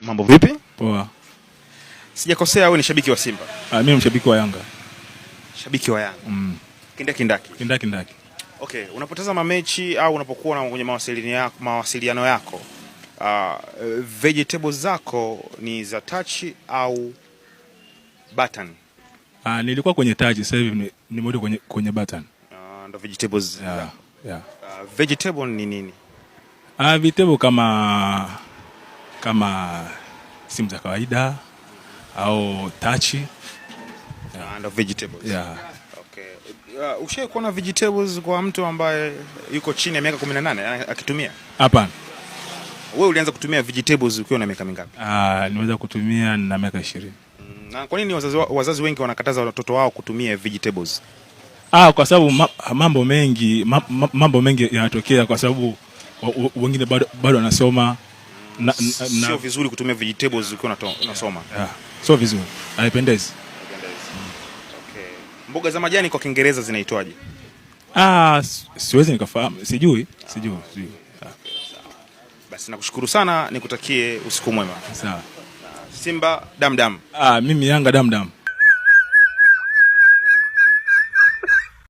Mambo vipi? Poa. Sijakosea, wewe ni shabiki wa Simba? Mimi mshabiki wa Yanga. Shabiki wa Yanga. Kindaki. Kindaki. Okay, unapotazama mechi au unapokuwa kwenye mawasiliano yako, vegetables zako ni za touch au button? Nilikuwa kwenye touch, sasa hivi nimerudi kwenye button. Ndo vegetables. Yeah. Vegetable ni nini? Vegetable kama simu za kawaida au touch. Ndo vegetables. Yeah. Okay. Ushawahi kuona vegetables kwa mtu ambaye yuko chini ya miaka 18 akitumia? Hapana. Wewe ulianza kutumia vegetables ukiwa na miaka mingapi? Niweza kutumia na miaka 20. Na kwa nini wazazi wengi wanakataza watoto wao kutumia vegetables? Kwa sababu mambo mengi yanatokea kwa sababu wengine bado wanasoma sio vizuri kutumia vegetables ukiwa unasoma. Sio vizuri. Haipendezi. Okay. Mboga za majani kwa Kiingereza zinaitwaje? Siwezi nikafahamu. Sijui. Basi nakushukuru sana, nikutakie usiku mwema. Sawa. Simba damdam. Mimi Yanga damdam.